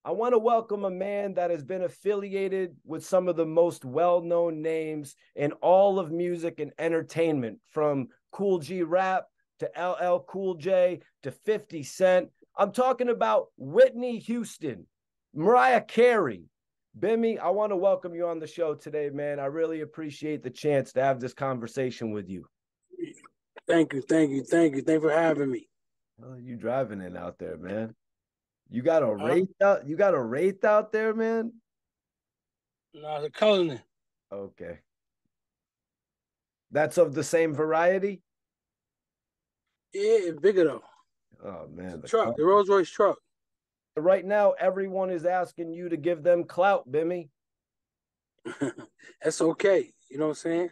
I want to welcome a man that has been affiliated with some of the most well-known names in all of music and entertainment, from Cool G Rap to LL Cool J to 50 Cent. I'm talking about Whitney Houston, Mariah Carey. Bimmy, I want to welcome you on the show today, man. I really appreciate the chance to have this conversation with you. Thank you. Thanks for having me. Oh, you driving it out there, man. You got a Wraith out? You got a Wraith out there, man? No, it's a cousin. Okay. That's of the same variety? Yeah, it's bigger though. Oh man. The truck, the Rolls Royce truck. Right now, everyone is asking you to give them clout, Bimmy. That's okay. You know what I'm saying?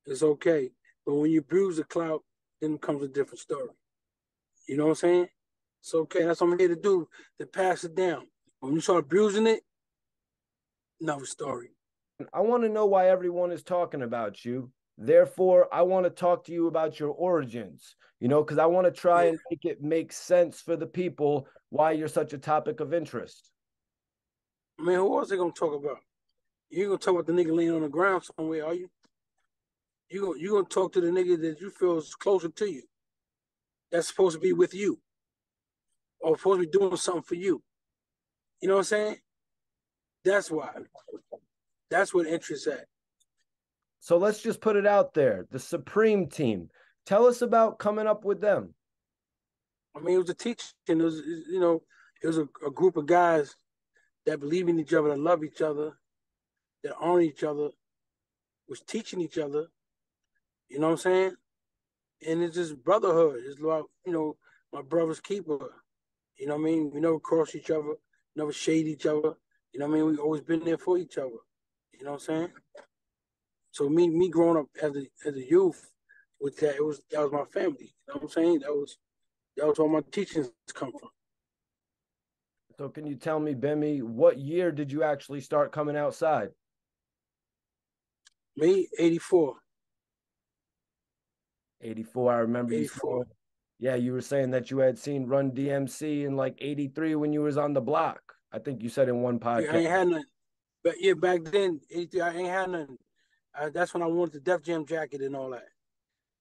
It's okay. But when you bruise the clout, then comes a different story. You know what I'm saying? It's okay. That's what I'm here to do, to pass it down. When you start bruising it, another story. I want to know why everyone is talking about you. Therefore, I want to talk to you about your origins, because I want to try and make it make sense for the people why you're such a topic of interest. I mean, who else they going to talk about? You ain't going to talk about the nigga laying on the ground somewhere, are you? You going to talk to the nigga that you feel is closer to you. That's supposed to be with you. Or supposed to be doing something for you. You know what I'm saying? That's why. That's what interests at. So let's just put it out there. The Supreme Team. Tell us about coming up with them. I mean, it was a teaching. It was a group of guys that believe in each other, that love each other, that honor each other, was teaching each other. You know what I'm saying? And it's just brotherhood. It's like, my brother's keeper. You know what I mean? We never cross each other, never shade each other. You know what I mean? We always been there for each other. You know what I'm saying? So me growing up as a youth with that, that was my family. You know what I'm saying? That was where my teachings come from. So can you tell me, Bimmy, what year did you actually start coming outside? Me, 84. 84, I remember 84. You saying, yeah, you were saying that you had seen Run DMC in like 83 when you was on the block. I think you said in one podcast. Yeah, I ain't had nothing. But yeah, back then, 83, I ain't had nothing. That's when I wanted the Def Jam jacket and all that.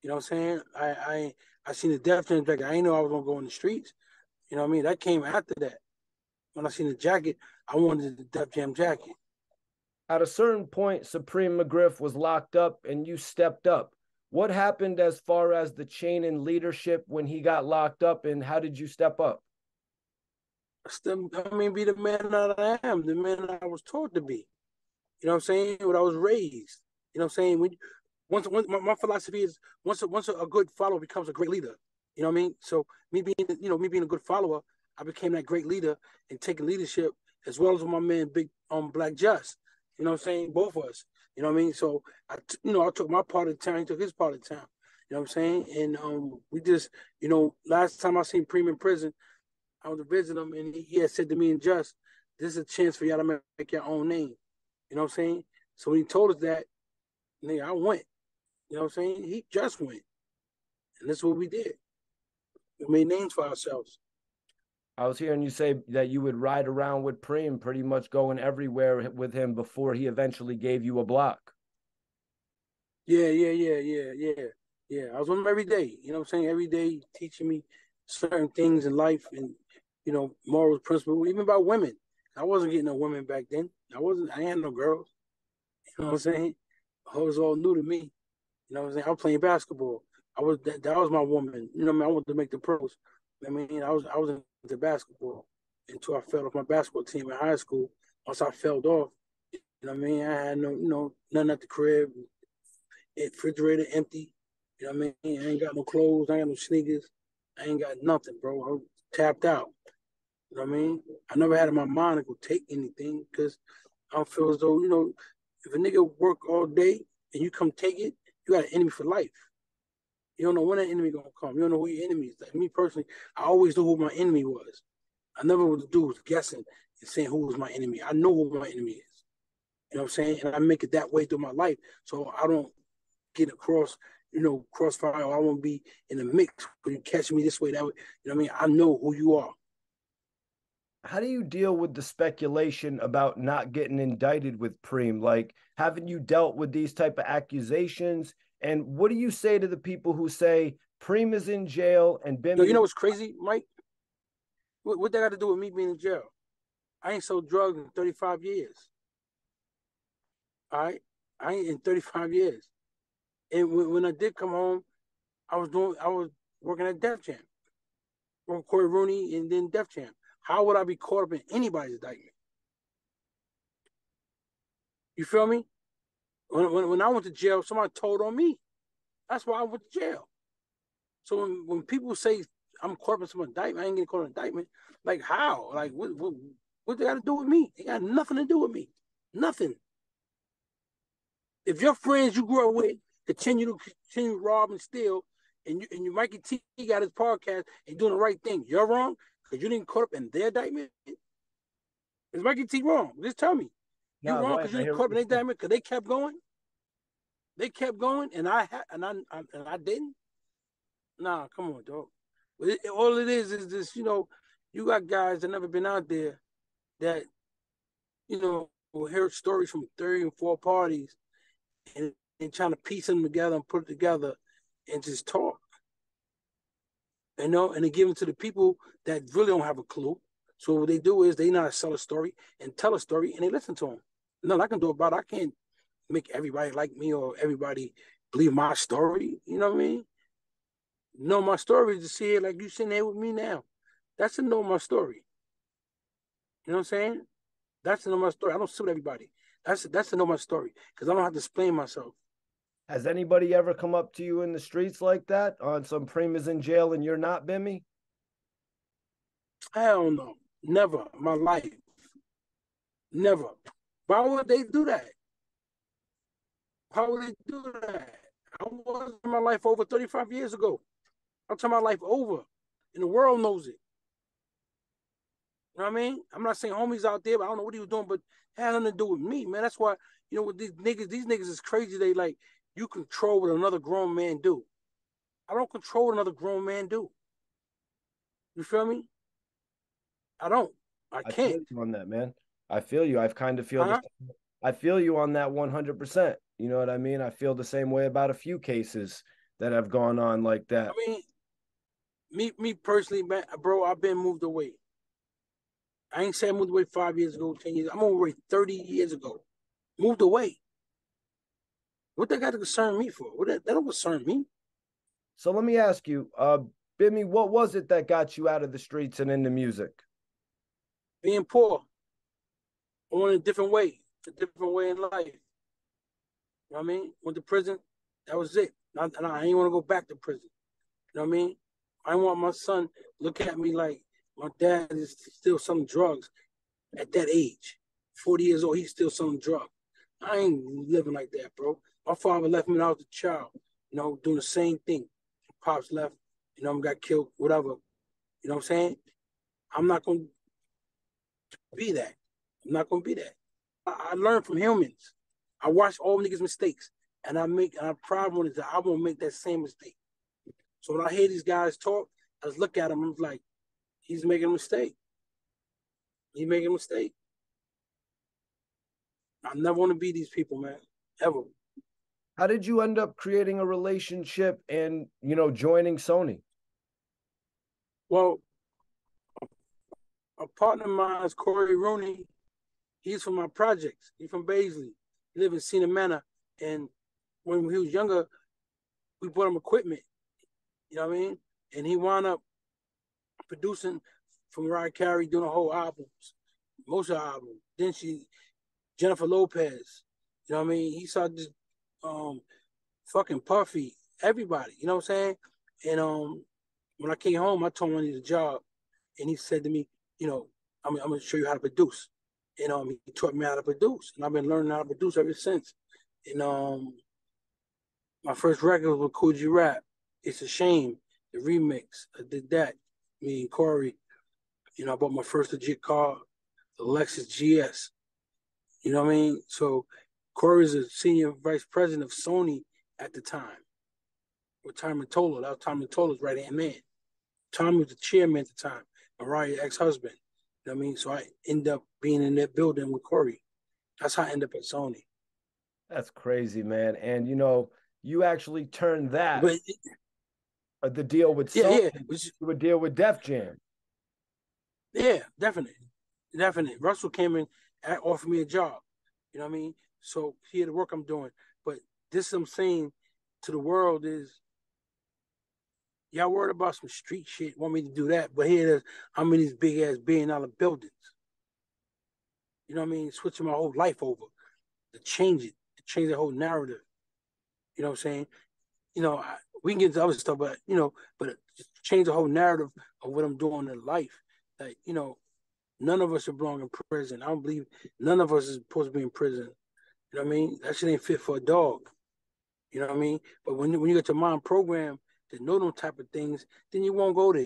You know what I'm saying? I seen the Def Jam jacket. I didn't know I was gonna go in the streets. You know what I mean? That came after that. When I seen the jacket, I wanted the Def Jam jacket. At a certain point, Supreme McGriff was locked up and you stepped up. What happened as far as the chain in leadership when he got locked up, and how did you step up? Be the man that I am, the man that I was taught to be. You know what I'm saying? What I was raised. You know what I'm saying? Once my philosophy is once a good follower becomes a great leader. You know what I mean? So me being a good follower, I became that great leader and taking leadership, as well as my man Big Black Just. You know what I'm saying? Both of us. You know what I mean? So I took my part of the town, he took his part of the town. You know what I'm saying? And we just, last time I seen Preem in prison, I went to visit him, and he had said to me and Just, this is a chance for y'all to make your own name. You know what I'm saying? So when he told us that, nigga, I went. You know what I'm saying? He just went. And that's what we did. We made names for ourselves. I was hearing you say that you would ride around with Preem, pretty much going everywhere with him before he eventually gave you a block. Yeah. I was with him every day. You know what I'm saying? Every day teaching me certain things in life and, morals, principles, even about women. I wasn't getting no women back then. I had no girls. You know what I'm saying? It was all new to me. You know what I'm saying? I was playing basketball. That was my woman. You know what I mean? I wanted to make the pros. I mean, I was into basketball until I fell off my basketball team in high school. Once I fell off, you know what I mean? I had nothing at the crib. Refrigerator empty. You know what I mean? I ain't got no clothes. I ain't got no sneakers. I ain't got nothing, bro. I was tapped out. You know what I mean? I never had in my mind to go take anything because I don't feel as though, if a nigga work all day and you come take it, you got an enemy for life. You don't know when that enemy gonna come. You don't know who your enemy is. Like me personally, I always knew who my enemy was. I never would do was guessing and saying who was my enemy. I know who my enemy is. You know what I'm saying? And I make it that way through my life. So I don't get across, crossfire. I won't be in the mix when you catch me this way, that way. You know what I mean? I know who you are. how do you deal with the speculation about not getting indicted with Preem? Like, haven't you dealt with these type of accusations? And what do you say to the people who say Preem is in jail and Yo, Bimmy you is know what's crazy, Mike? What that got to do with me being in jail? I ain't sold drugs in 35 years. All right, I ain't in 35 years. And when I did come home, I was working at Def Jam, on Corey Rooney, and then Def Jam. How would I be caught up in anybody's indictment? You feel me? When I went to jail, somebody told on me. That's why I went to jail. So when people say I'm caught up in some indictment, I ain't getting caught in indictment. Like how? Like what they got to do with me? They got nothing to do with me. Nothing. If your friends you grew up with continue to rob and steal, and you Mikey T got his podcast and doing the right thing, you're wrong because you didn't caught up in their indictment. Is Mikey T wrong? Just tell me. You nah, wrong go because ahead. you I didn't hear caught what up in you're their saying. indictment because they kept going. They kept going, and I didn't. Nah, come on, dog. All it is this. You got guys that never been out there that will hear stories from 3 and 4 parties and trying to piece them together and put it together and just talk. And they give them to the people that really don't have a clue. So what they do is they know how to sell a story and tell a story and they listen to them. Nothing I can do about it. I can't make everybody like me or everybody believe my story. You know what I mean? Know my story is to see it like you sitting there with me now. That's to know my story. You know what I'm saying? That's to know my story. I don't suit everybody. That's to know my story because I don't have to explain myself. Has anybody ever come up to you in the streets like that on some Preem is in jail and you're not, Bimmy? Hell no. Never in my life. Never. Why would they do that? How would they do that? I was in my life over 35 years ago. I'm talking my life over. And the world knows it. You know what I mean? I'm not saying homies out there, but I don't know what he was doing, but it had nothing to do with me, man. That's why, with these niggas is crazy. They like, you control what another grown man do. I don't control what another grown man do. You feel me? I don't. I I can't. feel you on that, man. I feel you. I've kind of feel the Huh? I feel you on that 100%. You know what I mean? I feel the same way about a few cases that have gone on like I that. mean, me personally, man, bro, I've been moved away. I ain't saying I moved away 5 years ago, 10 years. I'm away 30 years ago. Moved away. What they got to concern me for? That don't concern me. So let me ask you, Bimmy, what was it that got you out of the streets and into music? Being poor. I want a different way in life. You know what I mean? Went to prison. That was it. And I ain't want to go back to prison. You know what I mean? I want my son to look at me like my dad is still selling drugs at that age. 40 years old, he's still selling drugs. I ain't living like that, bro. My father left me when I was a child, doing the same thing. Pops left, got killed, whatever. You know what I'm saying? I'm not going to be that. I'm not going to be that. I learn from humans. I watch all niggas' mistakes, and I'm proud of it that I won't make that same mistake. So when I hear these guys talk, I just look at him and I'm like, he's making a mistake. He's making a mistake. I never want to be these people, man. Ever. How did you end up creating a relationship and, joining Sony? Well, a partner of mine is Corey Rooney. He's from my projects. He's from Baisley. He lives in Cena Manor. And when he was younger, we bought him equipment. You know what I mean? And he wound up producing for Mariah Carey, doing the whole albums, most of the albums. Then Jennifer Lopez. You know what I mean? He saw this fucking Puffy, everybody, you know what I'm saying? And when I came home, I told him I needed a job. And he said to me, I'm gonna show you how to produce. And he taught me how to produce. And I've been learning how to produce ever since. And my first record was with O.G.B Rap. It's a shame. The remix. I did that. Me and Corey. I bought my first legit car, the Lexus GS. You know what I mean? So Corey's a senior vice president of Sony at the time with Tommy Mottola. That was Tommy Mottola's right hand man. Tommy was the chairman at the time, Mariah's ex-husband. You know what I mean? So I end up being in that building with Corey. That's how I end up at Sony. That's crazy, man. And you actually turned that But the deal with yeah, Sony yeah, to a deal with Def Jam. yeah, definitely, definitely. Russell came in and offered me a job. You know what I mean? So here the work I'm doing. But this I'm saying to the world is y'all worried about some street shit, want me to do that, but here it is, I'm in these big ass $1 billion buildings. You know what I mean? Switching my whole life over to change it, to change the whole narrative. You know what I'm saying? We can get into other stuff, but just change the whole narrative of what I'm doing in life. Like, none of us should belong in prison. I don't believe none of us is supposed to be in prison. You know what I mean? That shit ain't fit for a dog. You know what I mean? But when you get your mind program to know them type of things, then you won't go there.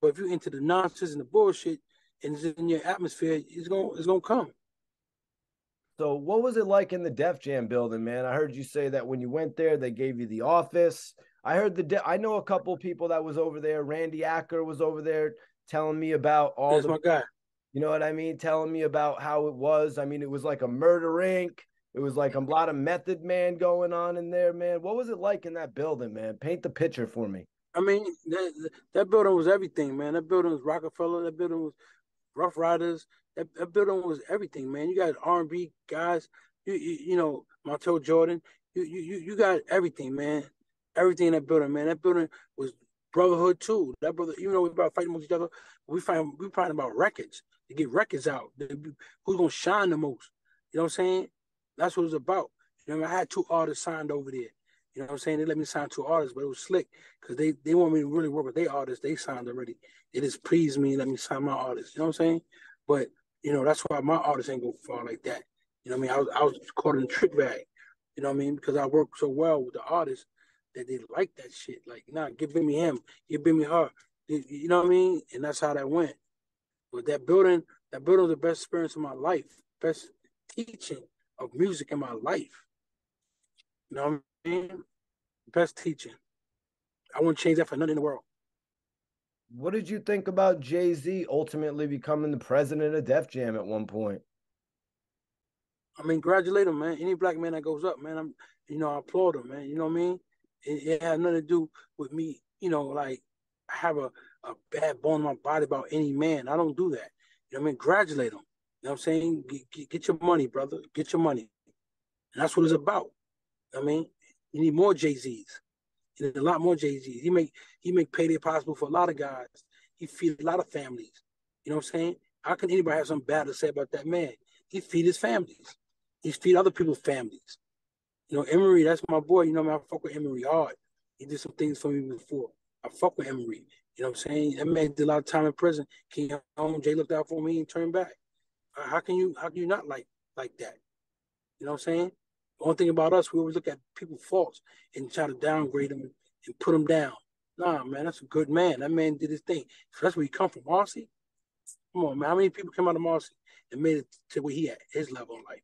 But if you're into the nonsense and the bullshit and it's in your atmosphere, it's gonna come. So what was it like in the Def Jam building, man? I heard you say that when you went there, they gave you the office. I heard I know a couple of people that was over there. Randy Acker was over there telling me about all That's the, my guy. you know what I mean? Telling me about how it was. I mean, it was like a murder inc. It was like a lot of Method Man going on in there, man. What was it like in that building, man? Paint the picture for me. I mean, that building was everything, man. That building was Rockefeller. That building was Rough Riders. That building was everything, man. You got R&B guys. Montel Jordan. You got everything, man. Everything in that building, man. That building was brotherhood too. That brother, even though we about fighting with each other, we find about records to get records out. Who's gonna shine the most? You know what I'm saying? That's what it's about. I had 2 artists signed over there. You know what I'm saying? They let me sign 2 artists, but it was slick because they want me to really work with their artists. They signed already. They just pleased me and let me sign my artists. You know what I'm saying? But that's why my artists ain't go far like that. You know what I mean? I was caught in a trick bag. You know what I mean? Because I work so well with the artists that they like that shit. Like, nah, give me him, give me her. You know what I mean? And that's how that went. But that building was the best experience of my life, best teaching of music in my life. You know what I mean? Best teaching. I wouldn't change that for nothing in the world. What did you think about Jay-Z ultimately becoming the president of Def Jam at one point? I mean, congratulate him, man. Any black man that goes up, man, I applaud him, man. You know what I mean? It had nothing to do with me, like I have a bad bone in my body about any man. I don't do that. You know what I mean? Congratulate him. You know what I'm saying? Get your money, brother. Get your money. And that's what it's about. I mean, you need more Jay-Z's. You need a lot more Jay-Z's. He make payday possible for a lot of guys. He feed a lot of families. You know what I'm saying? How can anybody have something bad to say about that man? He feed his families. He feed other people's families. Emery, that's my boy. I fuck with Emery hard. He did some things for me before. I fuck with Emery. You know what I'm saying? That man did a lot of time in prison. Came home, Jay looked out for me and turned back. How can you not like that? You know what I'm saying? The only thing about us, we always look at people's faults and try to downgrade them and put them down. Nah, man, that's a good man. That man did his thing. So that's where he come from. Marcy? Come on, man. How many people came out of Marcy and made it to where he at, his level in life?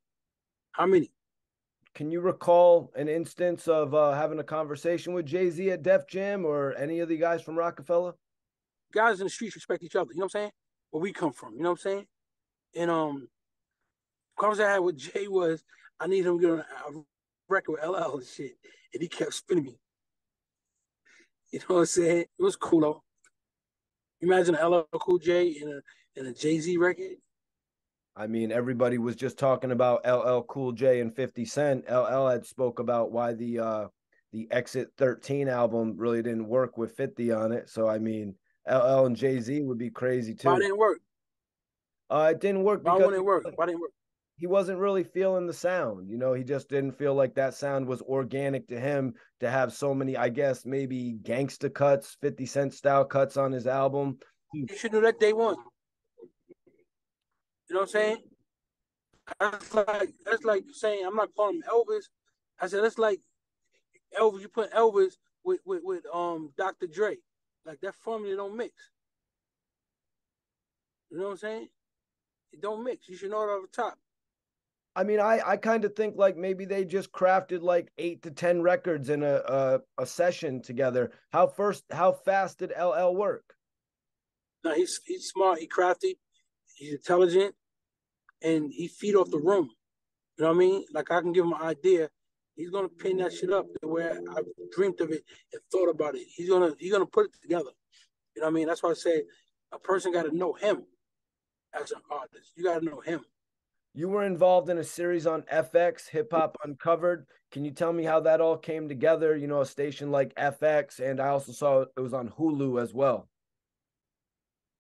How many? Can you recall an instance of having a conversation with Jay-Z at Def Jam or any of the guys from Rockefeller? Guys in the streets respect each other. You know what I'm saying? Where we come from. You know what I'm saying? And the conversation I had with Jay was I need him to get on a record with LL and shit. And he kept spinning me. You know what I'm saying? It was cool though. Imagine an LL Cool J in a Jay-Z record. I mean, everybody was just talking about LL Cool J and 50 Cent. LL had spoke about why the Exit 13 album really didn't work with 50 on it. So I mean, LL and Jay-Z would be crazy Why too. didn't it work? It didn't work Why because wouldn't it work? Why didn't it work? he wasn't really feeling the sound. He just didn't feel like that sound was organic to him to have so many, I guess, maybe gangsta cuts, 50 Cent style cuts on his album. You should do that day one. You know what I'm saying? That's like saying I'm not calling him Elvis. I said that's like Elvis. You put Elvis with Dr. Dre. Like that formula don't mix. You know what I'm saying? It don't mix. You should know it off the top. I mean, I kind of think like maybe they just crafted like 8 to 10 records in a session together. How fast did LL work? Now he's smart. He crafty. He's intelligent, and he feed off the room. You know what I mean? Like I can give him an idea. He's gonna pin that shit up the way I dreamed of it and thought about it. He's gonna put it together. You know what I mean? That's why I say a person got to know him as an artist. You got to know him. You were involved in a series on FX, Hip Hop Uncovered. Can you tell me how that all came together? You know, a station like FX, and I also saw it was on Hulu as well.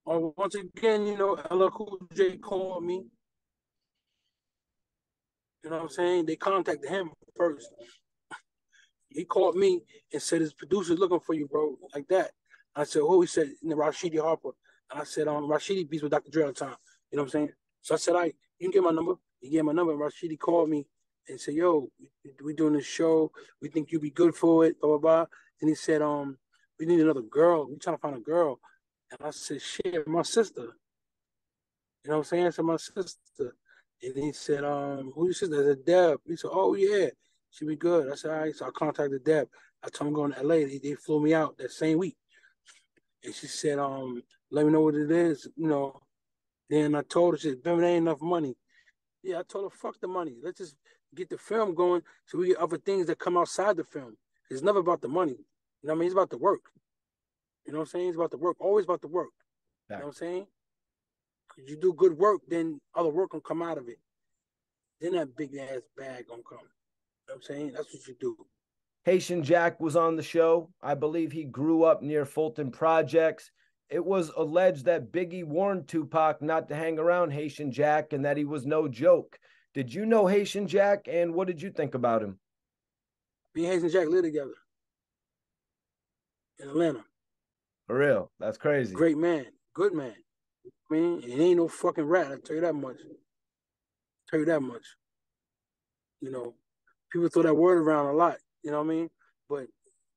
Once again, LL Cool J called me. You know what I'm saying? They contacted him first. He called me and said his producer's looking for you, bro, like that. I said, oh, he said, Rashidi Harper. And I said, Rashidi beats with Dr. Dre all the time. You know what I'm saying? So I said, you can get my number. He gave my number, and Rashidi called me and said, yo, we doing this show. We think you'd be good for it, blah, blah, blah. Then he said, we need another girl. We trying to find a girl. And I said, shit, my sister. You know what I'm saying? I said, my sister. And he said, who's your sister? I said, Deb. He said, oh, yeah, she'll be good. I said, all right. So I contacted Deb. I told him going to LA. They flew me out that same week. And she said, let me know what it is, Then I told her, she said, there ain't enough money. Yeah, I told her, fuck the money. Let's just get the film going so we get other things that come outside the film. It's never about the money. You know what I mean? It's about the work. You know what I'm saying? It's about the work. Always about the work. You know what I'm saying? Because you do good work, then other work will come out of it. Then that big ass bag gonna come. You know what I'm saying? That's what you do. Haitian Jack was on the show. I believe he grew up near Fulton Projects. It was alleged that Biggie warned Tupac not to hang around Haitian Jack and that he was no joke. Did you know Haitian Jack, and what did you think about him? Me and Haitian Jack live together in Atlanta. For real, that's crazy. Great man, good man. I mean, it ain't no fucking rat. I tell you that much. Tell you that much. People throw that word around a lot. You know what I mean? But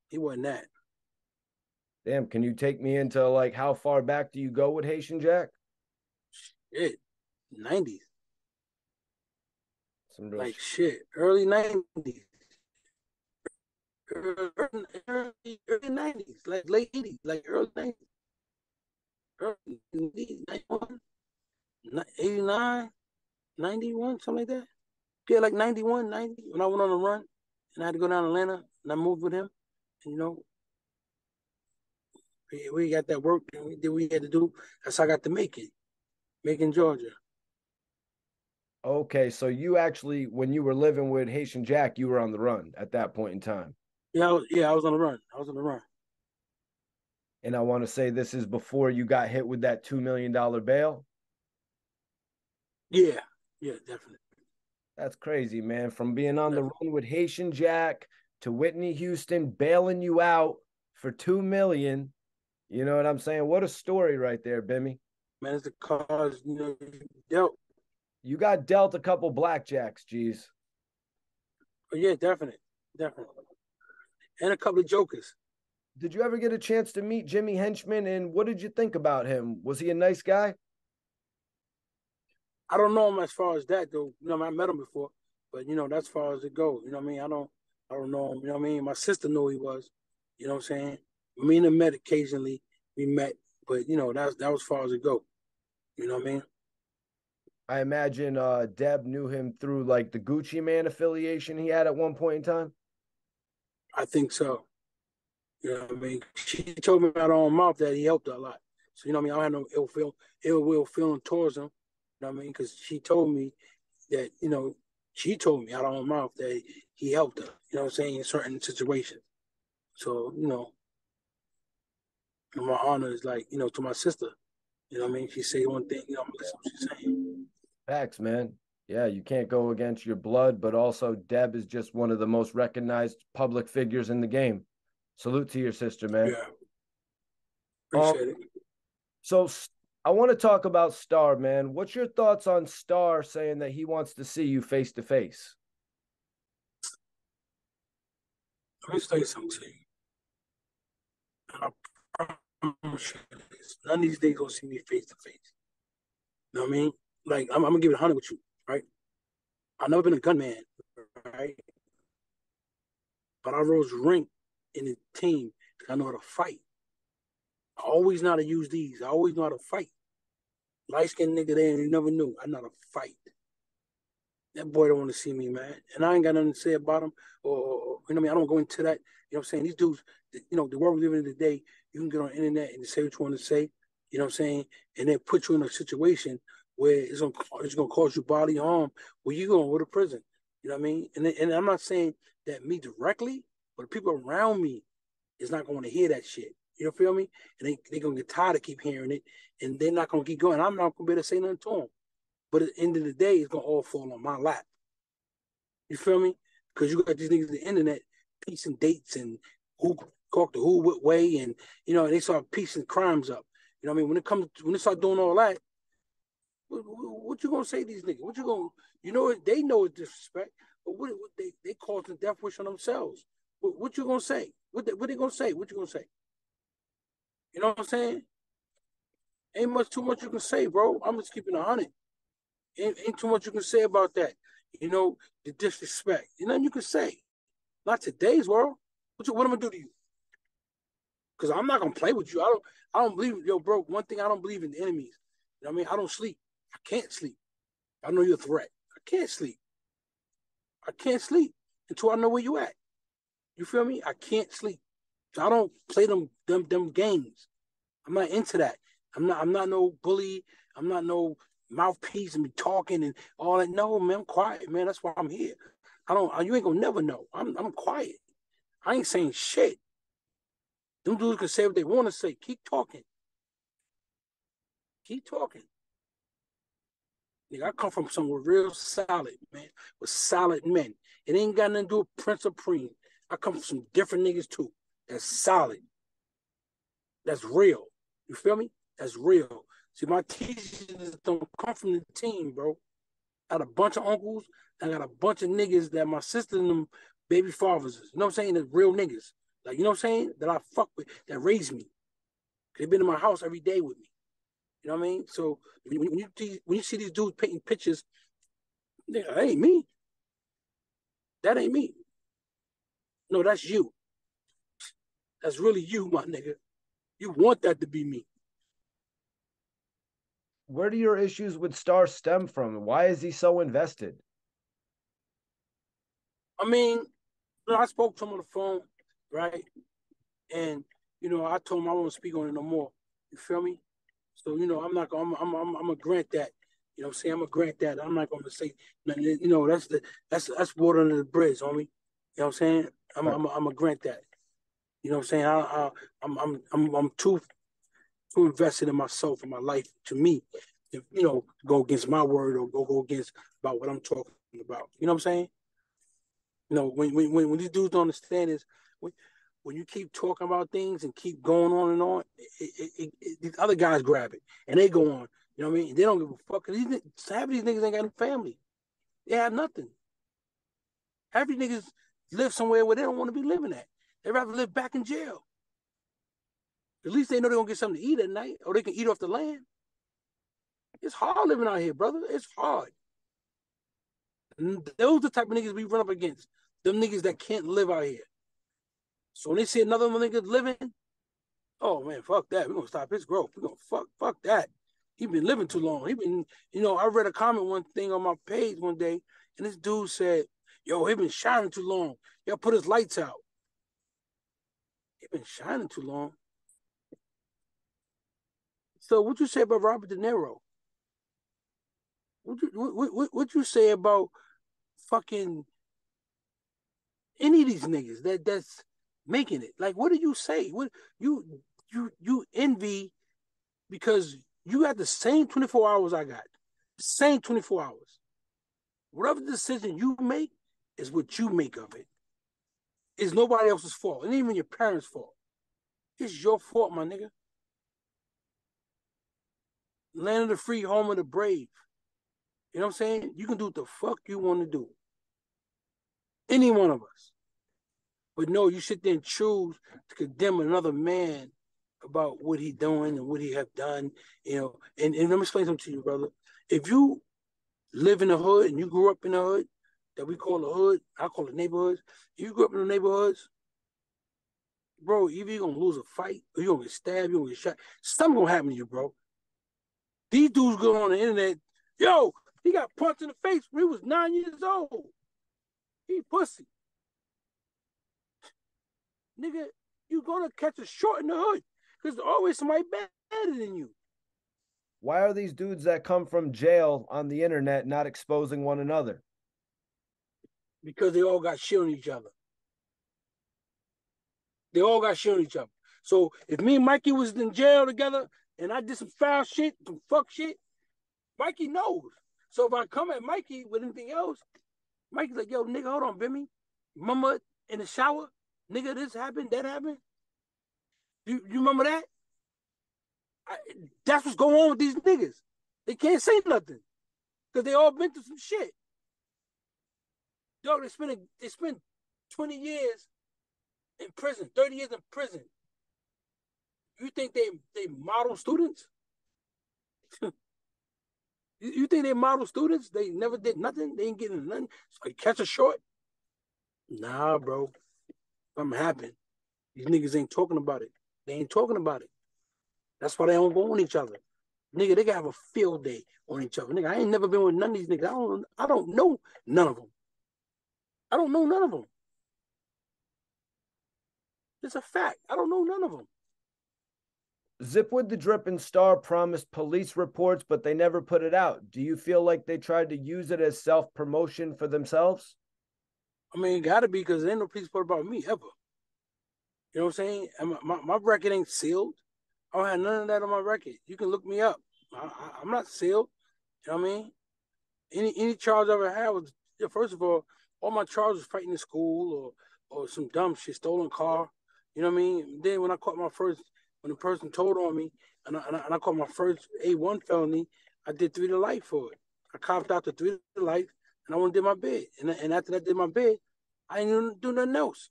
he wasn't that. Damn, can you take me into like how far back do you go with Haitian Jack? Shit, 90s. Some real Like shit, early 90s. Early 90s, like late 80s, like early 90s. Early 91, 89, 91, something like that. Yeah, like 91, 90, when I went on a run and I had to go down to Atlanta and I moved with him. And, we got that work and we did what we had to do. That's how I got to Macon, Georgia. Okay, so you actually, when you were living with Haitian Jack, you were on the run at that point in time. I was on the run. I was on the run. And I want to say this is before you got hit with that $2 million bail. Yeah, definitely. That's crazy, man. From being on the run with Haitian Jack to Whitney Houston bailing you out for $2 million. You know what I'm saying? What a story right there, Bimmy. Man, it's the cause, dealt. You got dealt a couple blackjacks, geez. But yeah, definitely. And a couple of jokers. Did you ever get a chance to meet Jimmy Henchman, and what did you think about him? Was he a nice guy? I don't know him as far as that though. I met him before, but that's as far as it goes. You know what I mean? I don't know him. You know what I mean? My sister knew he was. You know what I'm saying? Me and him met occasionally. We met, but that was as far as it go. You know what I mean? I imagine Deb knew him through like the Gucci Man affiliation he had at one point in time. I think so. You know what I mean? She told me out her own mouth that he helped her a lot. So I don't have no ill will feeling towards him. You know what I mean? Because she told me that, she told me out of her own mouth that he helped her, you know what I'm saying, in certain situations. So, my honor is like, to my sister. You know what I mean? She say one thing, I'm gonna listen to what she's saying. Facts, man. Yeah, you can't go against your blood, but also Deb is just one of the most recognized public figures in the game. Salute to your sister, man. Yeah. Appreciate it. So I want to talk about Star, man. What's your thoughts on Star saying that he wants to see you face to face? Let me say something to you. I promise you this. None of these days gonna see me face to face. You know what I mean? Like I'm gonna give it 100 with you, right? I've never been a gunman, right? But I rose rank in the team because I know how to fight. I always know how to use these. I always know how to fight. Light-skinned nigga there, and you never knew. I know how to fight. That boy don't want to see me, man. And I ain't got nothing to say about him. Or you know what I mean? I don't go into that. You know what I'm saying? These dudes, you know, the world we live in today, you can get on the internet and say what you want to say. You know what I'm saying? And then put you in a situation where it's gonna cause you bodily harm, where you going to go to prison. You know what I mean? And I'm not saying that me directly, but the people around me is not going to hear that shit. You feel me? And they going to get tired of keep hearing it, and they're not going to keep going. I'm not going to be able to say nothing to them. But at the end of the day, it's going to all fall on my lap. You feel me? Because you got these niggas on the internet piecing dates and who talk to who what way, and you know, and they start piecing crimes up. You know what I mean? When they start doing all that, what you gonna say to these niggas? What you gonna, you know, they know it's disrespect, but what they causing death wish on themselves. What you gonna say? What they gonna say? What you gonna say? You know what I'm saying? Ain't much too much you can say, bro. I'm just keeping 100. Ain't too much you can say about that. You know, the disrespect. You know, you can say. Not today's world. What am I gonna do to you? Because I'm not gonna play with you. I don't believe, yo, bro. One thing, I don't believe in enemies. You know what I mean? I don't sleep. I can't sleep. I know you're a threat. I can't sleep. I can't sleep until I know where you at. You feel me? I can't sleep. So I don't play them games. I'm not into that. I'm not no bully. I'm not no mouthpiece and be talking and all that. No, man, I'm quiet, man. That's why I'm here. I don't, you ain't gonna never know. I'm quiet. I ain't saying shit. Them dudes can say what they want to say. Keep talking. Keep talking. Nigga, I come from somewhere real solid, man. With solid men. It ain't got nothing to do with Prince or Preem. I come from some different niggas too. That's solid. That's real. You feel me? That's real. See, my teachers don't come from the team, bro. I got a bunch of uncles. I got a bunch of niggas that my sister and them baby fathers is. You know what I'm saying? They're real niggas. Like, you know what I'm saying? That I fuck with, that raised me. They've been in my house every day with me. You know what I mean? So when you see these dudes painting pictures, nigga, that ain't me. That ain't me. No, that's you. That's really you, my nigga. You want that to be me. Where do your issues with Star stem from? Why is he so invested? I mean, you know, I spoke to him on the phone, right? And you know, I told him I won't speak on it no more. You feel me? So you know, I'm not gonna. I'm gonna grant that. You know, what I'm saying, I'm gonna grant that. I'm not gonna say nothing. You know, that's water under the bridge, homie. You know what I'm saying? Right. I'm gonna grant that. You know what I'm saying? I'm too invested in myself and my life to me, to, you know, go against my word or go against about what I'm talking about. You know what I'm saying? You know, when these dudes don't understand is when you keep talking about things and keep going on and on, these other guys grab it and they go on. You know what I mean? They don't give a fuck. Half of these niggas ain't got no family. They have nothing. Half of these niggas live somewhere where they don't want to be living at. They'd rather live back in jail. At least they know they're gonna get something to eat at night, or they can eat off the land. It's hard living out here, brother. It's hard. And those are the type of niggas we run up against. Them niggas that can't live out here. So when they see another nigga living, oh man, fuck that. We're gonna stop his growth. We're gonna fuck that. He been living too long. He been, you know, I read a comment one thing on my page one day, and this dude said, yo, he been shining too long. Y'all put his lights out. He been shining too long. So what you say about Robert De Niro? What you say about fucking any of these niggas that's making it? Like, what do you say? What you envy because you got the same 24 hours I got. The same 24 hours. Whatever decision you make is what you make of it. It's nobody else's fault. And even your parents' fault. It's your fault, my nigga. Land of the free, home of the brave. You know what I'm saying? You can do what the fuck you want to do. Any one of us. But no, you sit there and choose to condemn another man about what he doing and what he have done, you know. And let me explain something to you, brother. If you live in the hood and you grew up in the hood that we call the hood, I call it neighborhoods. If you grew up in the neighborhoods, bro, either you're gonna lose a fight or you're gonna get stabbed, you're gonna get shot. Something gonna happen to you, bro. These dudes go on the internet, yo, he got punched in the face when he was 9 years old. He pussy. Nigga, you gonna catch a short in the hood because there's always somebody better than you. Why are these dudes that come from jail on the internet not exposing one another? Because they all got shit on each other. They all got shit on each other. So if me and Mikey was in jail together and I did some foul shit, some fuck shit, Mikey knows. So if I come at Mikey with anything else, Mikey's like, yo, nigga, hold on, Bimmy. Remember in the shower? Nigga, this happened, that happened. You remember that? That's what's going on with these niggas. They can't say nothing because they all been through some shit. Dog, they spent 20 years in prison, 30 years in prison. You think they model students? You think they model students? They never did nothing. They ain't getting nothing. So you catch a short? Nah, bro. Something happened. These niggas ain't talking about it. They ain't talking about it. That's why they don't go on each other. Nigga, they gotta have a field day on each other. Nigga, I ain't never been with none of these niggas. I don't know none of them. I don't know none of them. It's a fact. I don't know none of them. Zip with the Drip and Star promised police reports, but they never put it out. Do you feel like they tried to use it as self-promotion for themselves? I mean, it gotta be because there ain't no police report about me ever. You know what I'm saying? And my record ain't sealed. I don't have none of that on my record. You can look me up. I'm not sealed. You know what I mean? Any charge I ever had was, first of all my charges was fighting in school or some dumb shit, stolen car. You know what I mean? Then when the person told on me, and I caught my first A1 felony, I did 3 to life for it. I copped out to 3 to life, and I went and did my bid. And after that, did my bid, I didn't do nothing else.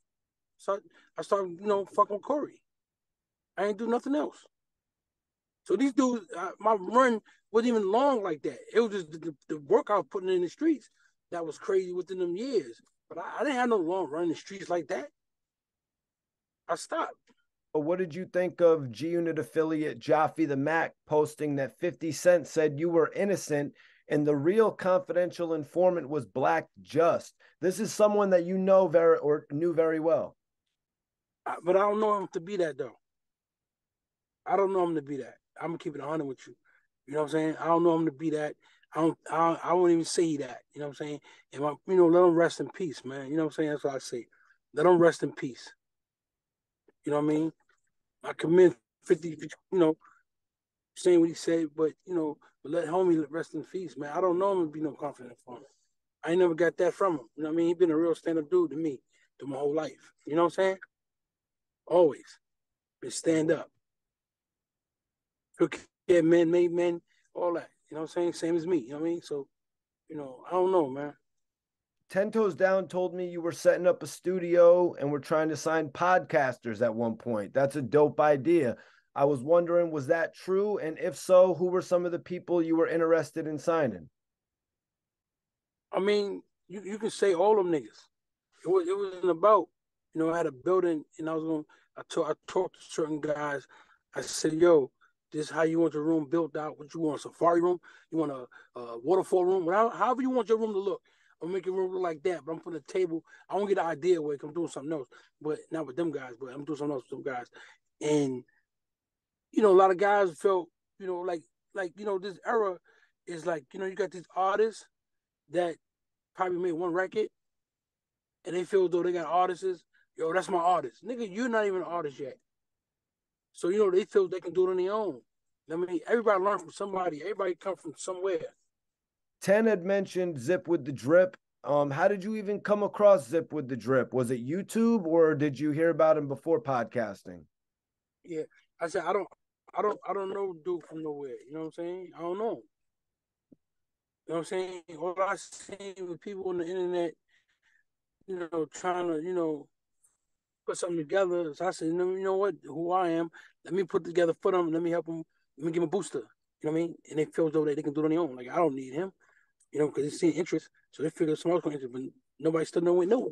So I started, fucking with Corey. I ain't do nothing else. So these dudes, my run wasn't even long like that. It was just the work I was putting in the streets that was crazy within them years. But I didn't have no long run in the streets like that. I stopped. But what did you think of G Unit affiliate Joffy the Makk posting that 50 Cent said you were innocent and the real confidential informant was Black Just? This is someone that you know knew very well. But I don't know him to be that, though. I don't know him to be that. I'm gonna keep it 100 with you. You know what I'm saying? I don't know him to be that. I won't even say that. You know what I'm saying? And let him rest in peace, man. You know what I'm saying? That's what I say. Let him rest in peace. You know what I mean? I commend 50, saying what he said, but let homie rest in peace, man. I don't know him to be no confident informant. I ain't never got that from him. You know what I mean? He been a real stand-up dude to me through my whole life. You know what I'm saying? Always. Been stand up. Took care of men, made men, all that. You know what I'm saying? Same as me. You know what I mean? So, I don't know, man. 10 Toes Down told me you were setting up a studio and were trying to sign podcasters at one point. That's a dope idea. I was wondering, was that true? And if so, who were some of the people you were interested in signing? I mean, you can say all them niggas. It wasn't about, I had a building and I talked to certain guys. I said, yo, this is how you want your room built out. What you want, a safari room? You want a waterfall room? However you want your room to look. I'm making room look like that, but I'm putting a table. I don't get the idea where I'm doing something else, but not with them guys, but I'm doing something else with them guys. And, a lot of guys felt, this era is like, you got these artists that probably made one record and they feel as though they got artists. Yo, that's my artist. Nigga, you're not even an artist yet. So, they feel they can do it on their own. I mean, everybody learn from somebody. Everybody come from somewhere. 10 had mentioned Zip with the Drip. How did you even come across Zip with the Drip? Was it YouTube or did you hear about him before podcasting? Yeah, I said I don't know dude from nowhere. You know what I'm saying? I don't know. You know what I'm saying? All I see with people on the internet, trying to, put something together. So I said, you know what? Who I am, let me put together for them. Let me help them. Let me give them a booster. You know what I mean? And they feel as though they can do it on their own. Like, I don't need him, because they see interest. So they figure someone else going to interest, but nobody still nowhere.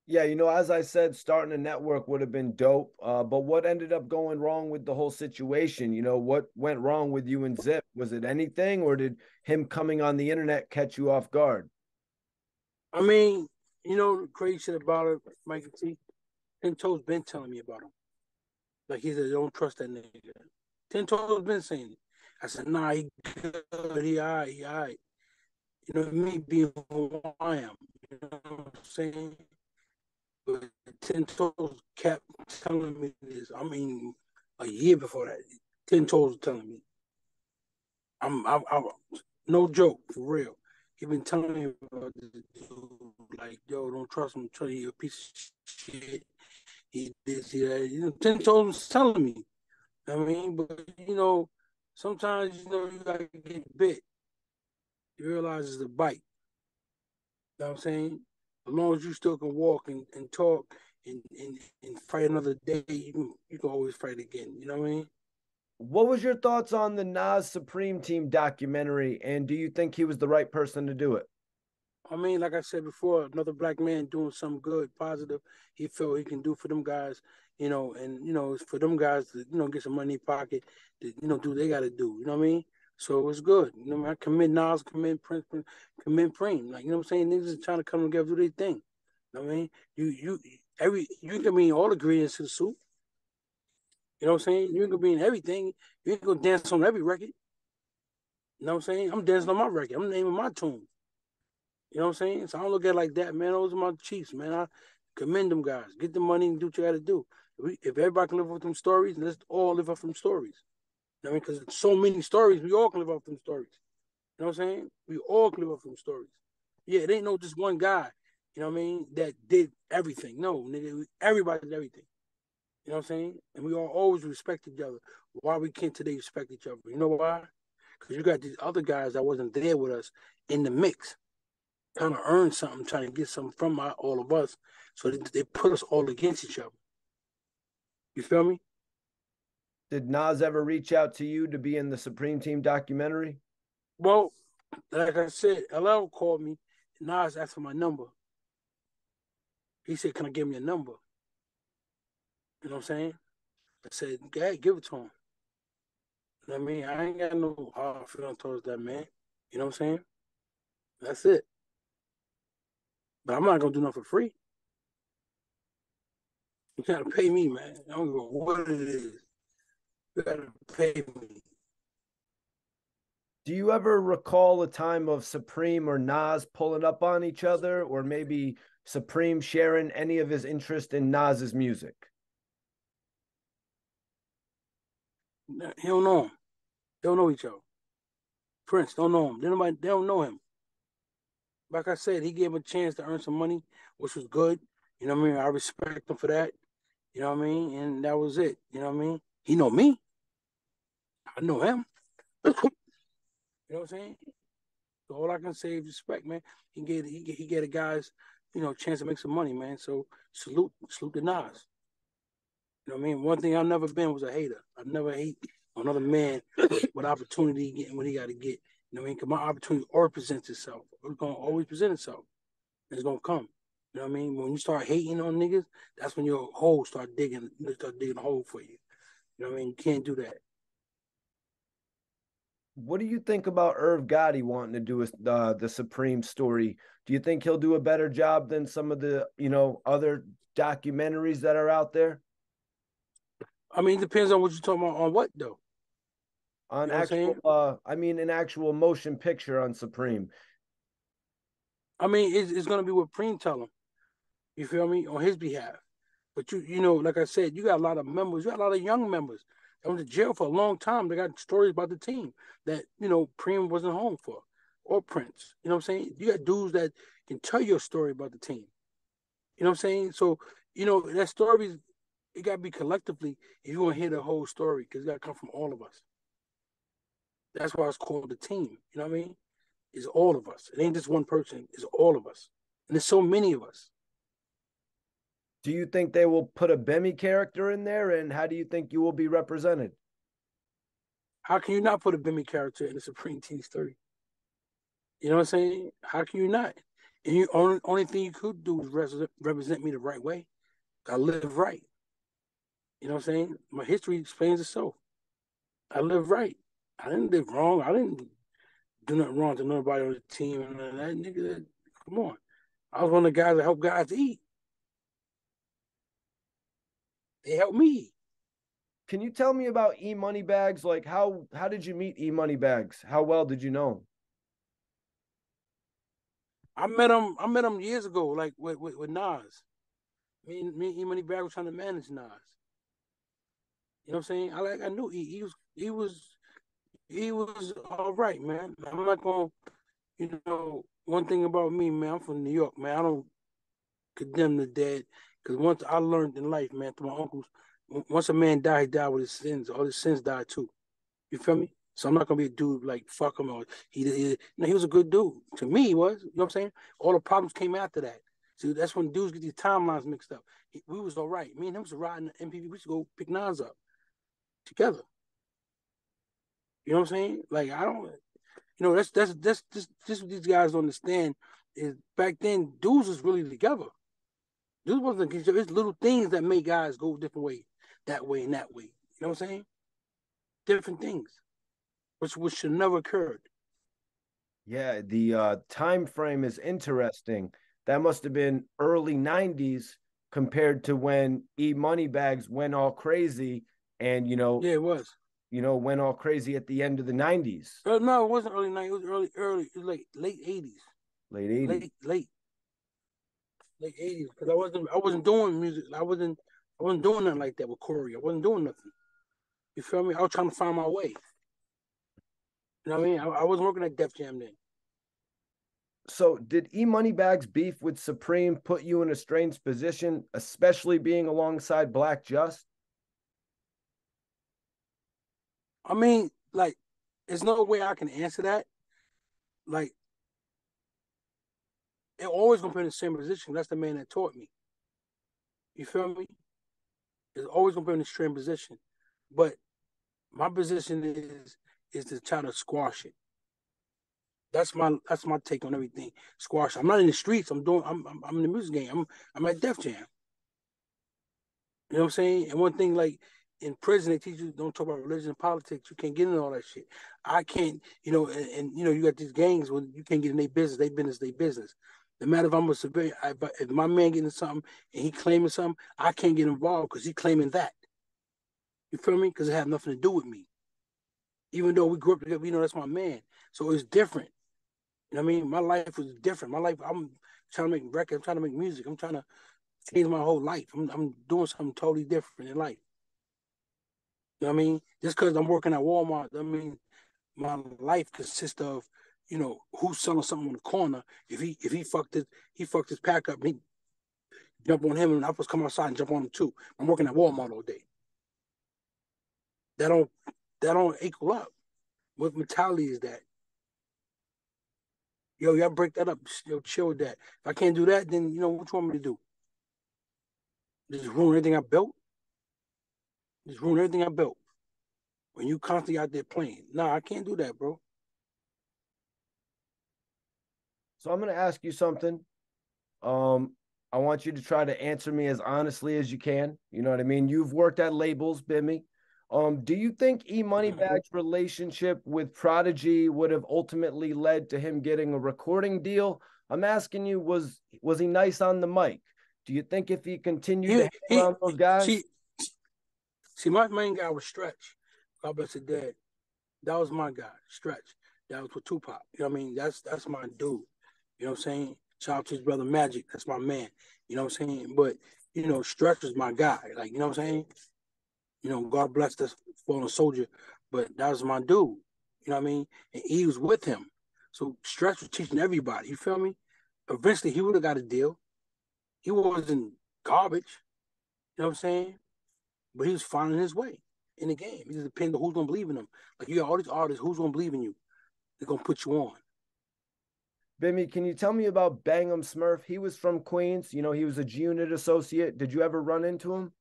Yeah, as I said, starting a network would have been dope. But what ended up going wrong with the whole situation? What went wrong with you and Zip? Was it anything, or did him coming on the internet catch you off guard? I mean, the crazy shit about it, Mikey T. Ten Toes been telling me about him. Like he said, don't trust that nigga. Ten Toes been saying it. I said, nah, he good, he alright, he alright. Me being who I am, you know what I'm saying? But Ten Toes kept telling me this. I mean, a year before that, Ten Toes was telling me. I'm no joke, for real. He been telling me about this dude, like, yo, don't trust him, tell you a piece of shit. He this, he that. Ten Toes was telling me. I mean, but sometimes you gotta get bit. You realize it's a bite. You know what I'm saying? As long as you still can walk and talk and fight another day, you can always fight again. You know what I mean? What was your thoughts on the Nas Supreme Team documentary, and do you think he was the right person to do it? I mean, like I said before, another black man doing something good, positive, he felt he can do for them guys, and it's for them guys to, get some money in pocket to, do what they gotta do. You know what I mean? So it was good. I commend Nas, commend Prince, commend Preem. Like, you know what I'm saying? Niggas is trying to come together, do their thing. You know what I mean? You can mean all ingredients to the soup. You know what I'm saying? You can be in everything. You ain't gonna dance on every record. You know what I'm saying? I'm dancing on my record. I'm naming my tune. You know what I'm saying? So I don't look at it like that, man. Those are my chiefs, man. I commend them guys. Get the money and do what you got to do. If everybody can live up them stories, let's all live up them stories. You know what I mean? Because so many stories, we all can live up them stories. You know what I'm saying? We all can live up them stories. Yeah, it ain't no just one guy, you know what I mean, that did everything. No, nigga, everybody did everything. You know what I'm saying? And we all always respect each other. Why we can't today respect each other? You know why? Because you got these other guys that wasn't there with us in the mix trying to earn something, trying to get something from all of us. So they put us all against each other. You feel me? Did Nas ever reach out to you to be in the Supreme Team documentary? Well, like I said, LL called me. Nas asked for my number. He said, "Can I give me a number?" You know what I'm saying? I said, "Go ahead, give it to him." You know what I mean? I ain't got no hard feeling towards that man. You know what I'm saying? That's it. But I'm not gonna do nothing for free. You gotta pay me, man. I don't know what it is. You gotta pay me. Do you ever recall a time of Supreme or Nas pulling up on each other, or maybe Supreme sharing any of his interest in Nas's music? He don't know him. They don't know each other. Prince don't know him. They don't know him. Like I said, he gave him a chance to earn some money, which was good. You know what I mean? I respect him for that. You know what I mean? And that was it. You know what I mean? He know me. I know him. You know what I'm saying? So all I can say is respect, man. He gave the guys, a chance to make some money, man. So salute the Nas. You know what I mean? One thing I've never been was a hater. I never hate another man with opportunity getting what he got to get. You know what I mean? Because my opportunity always presents itself. It's gonna always present itself. It's gonna come. You know what I mean? When you start hating on niggas, that's when your hole start digging. You start digging a hole for you. You know what I mean? You can't do that. What do you think about Irv Gotti wanting to do the Supreme story? Do you think he'll do a better job than some of the other documentaries that are out there I mean, it depends on what you're talking about. On what though? on You know what I'm saying? actual? I mean, an actual motion picture on Supreme. I mean, it's gonna be what Preem tell him. You feel me? On his behalf. But like I said, you got a lot of members. You got a lot of young members that went to jail for a long time. They got stories about the team that Preem wasn't home for, or Prince. You know what I'm saying? You got dudes that can tell you a story about the team. You know what I'm saying? So that story, it got to be collectively if you want to hear the whole story because it got to come from all of us. That's why it's called the team. You know what I mean? It's all of us. It ain't just one person. It's all of us, and there's so many of us. Do you think they will put a Bimmy character in there, and how do you think you will be represented? How can you not put a Bimmy character in the Supreme Team story? You know what I'm saying? How can you not? And you only thing you could do is represent me the right way. I live right. You know what I'm saying? My history explains itself. I live right. I didn't live wrong. I didn't do nothing wrong to nobody on the team and that nigga. Come on. I was one of the guys that helped guys eat. They helped me. Can you tell me about E Moneybags? Like how did you meet E Moneybags? How well did you know him? I met him years ago, like with Nas. Me and Money Bag was trying to manage Nas. You know what I'm saying? I knew he was all right, man. I'm not gonna, one thing about me, man, I'm from New York, man. I don't condemn the dead because once I learned in life, man, through my uncles, once a man died, he died with his sins. All his sins died too. You feel me? So I'm not gonna be a dude like fuck him or no, he was a good dude. To me, he was. You know what I'm saying? All the problems came after that. See, that's when dudes get these timelines mixed up. We was all right. Me and him was riding the MPV. We used to go pick Nas up together. You know what I'm saying? Like I don't. That's what these guys don't understand is back then dudes was really together. Dudes wasn't. It's little things that make guys go different way, that way and that way. You know what I'm saying? Different things, which should never occurred. Yeah, the time frame is interesting. That must have been early 90s compared to when E Moneybags went all crazy and Yeah, it was. went all crazy at the end of the 90s, No, it wasn't early 90s. It was early. It was like late 80s, late 80s. late 80s. Because I wasn't doing music. I wasn't doing nothing like that with Corey. I wasn't doing nothing. You feel me? I was trying to find my way. You know what I mean? I wasn't working at Def Jam then. So, did E Moneybags beef with Supreme put you in a strange position, especially being alongside Black Just? I mean, like, there's no way I can answer that. Like, it always gonna be in the same position. That's the man that taught me. You feel me? It's always gonna be in the same position. But my position is to try to squash it. That's my take on everything. Squash. I'm not in the streets. I'm in the music game. I'm at Def Jam. You know what I'm saying? And one thing like in prison they teach you don't talk about religion and politics. You can't get into all that shit. I can't. And you got these gangs when you can't get in their business. They business. They business. No matter if I'm a civilian, if my man getting something and he claiming something, I can't get involved because he claiming that. You feel me? Because it had nothing to do with me. Even though we grew up together, that's my man. So it's different. You know what I mean? My life was different. My life, I'm trying to make records. I'm trying to make music. I'm trying to change my whole life. I'm doing something totally different in life. You know what I mean? Just because I'm working at Walmart, I mean, my life consists of, who's selling something on the corner. If he fucked his pack up, he jump on him, and I'm supposed to come outside and jump on him too. I'm working at Walmart all day. That don't that don't equal up. What mentality is that? Yo, y'all break that up. Yo, chill with that. If I can't do that, then what you want me to do? Just ruin everything I built? Just ruin everything I built. When you constantly out there playing. Nah, I can't do that, bro. So, I'm going to ask you something. Um, I want you to try to answer me as honestly as you can. You know what I mean? You've worked at labels, Bimmy. Do you think E Moneybag's relationship with Prodigy would have ultimately led to him getting a recording deal? I'm asking you, was he nice on the mic? Do you think if he continued to He hang he around those guys? see see my main guy was Stretch. God bless his dad. That was my guy, Stretch. That was with Tupac. You know what I mean? That's my dude. You know what I'm saying? Shout out to his brother Magic. That's my man. You know what I'm saying? But Stretch was my guy. Like, you know what I'm saying? God bless this fallen soldier, but that was my dude. You know what I mean? And he was with him. So Stretch was teaching everybody. You feel me? Eventually he would have got a deal. He wasn't garbage. You know what I'm saying? But he was finding his way in the game. It just depends on who's gonna believe in him. Like, you got all these artists, who's gonna believe in you? They're gonna put you on. Bimmy, can you tell me about Bangum Smurf? He was from Queens. He was a G Unit associate. Did you ever run into him?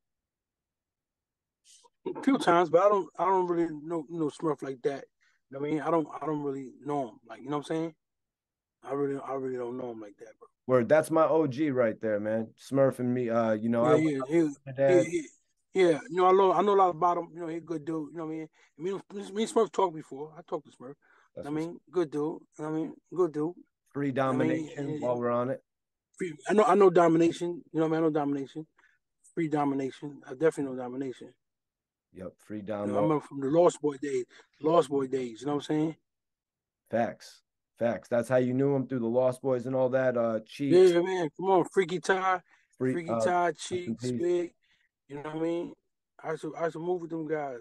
A few times, but I don't really know Smurf like that. You know what I mean? I don't really know him. Like, you know what I'm saying? I really don't know him like that, bro. Word, that's my OG right there, man. Smurf and me. You know, I Yeah, went yeah, up with my dad. yeah. I know a lot about him. You know, he's a good dude. You know what I mean? Me and Smurf talked before. I talked to Smurf. That's I what's mean, good dude. I mean, good dude. free I domination mean, while we're on it. I know domination. You know what I mean? I know domination. Free domination. I definitely know domination. Yep, free You know, I domo. remember from the Lost Boy days. Lost Boy days. You know what I'm saying? Facts. Facts. That's how you knew him through the Lost Boys and all that. Cheeks, Yeah, man. Come on, free Freaky Tie, rest in Cheeks, peace. Big. You know what I mean? I used to move with them guys.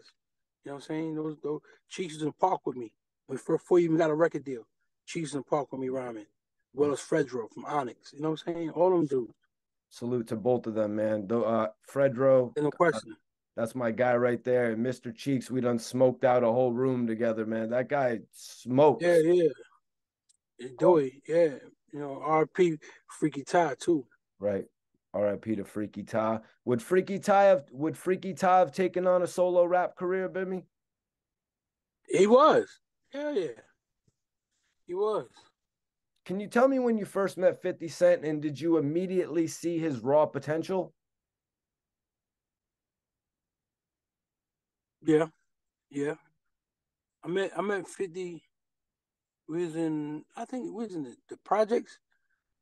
You know what I'm saying? Those Cheeks was in the park with me. Before you even got a record deal. Cheeks was in the park with me rhyming. As well as Fredro from Onyx. You know what I'm saying? All them dudes. Salute to both of them, man. Though Fredro, There's no question. that's my guy right there. And Mr. Cheeks, we done smoked out a whole room together, man. That guy Yeah, smokes. yeah. They do Oh, it. Yeah. You know, RP Freaky Tie too. right. R.I.P. to Freaky Ty. Would Freaky Ty have taken on a solo rap career, Bimmy? He was. Hell yeah. He was. Can you tell me when you first met 50 Cent and did you immediately see his raw potential? Yeah, yeah. I met 50. We was in I think we was in the projects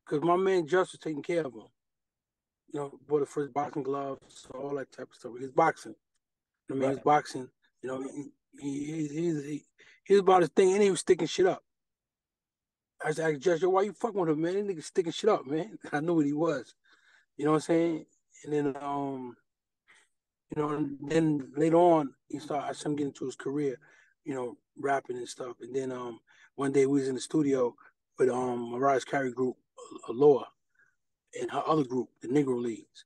because my man Just was taking care of him. You know, bought the first boxing gloves, all that type of stuff. He was boxing. I mean, he Right. was boxing. You know, he was about his thing, and he was sticking shit up. I said, Just, yo, why you fucking with him, man? This nigga sticking shit up, man. I knew what he was. You know what I'm saying? And then, you know, and then later on, I saw him getting into his career, you know, rapping and stuff. And then, one day we was in the studio with Mariah's Carey group, Aloha, and her other group, the Negro Leagues.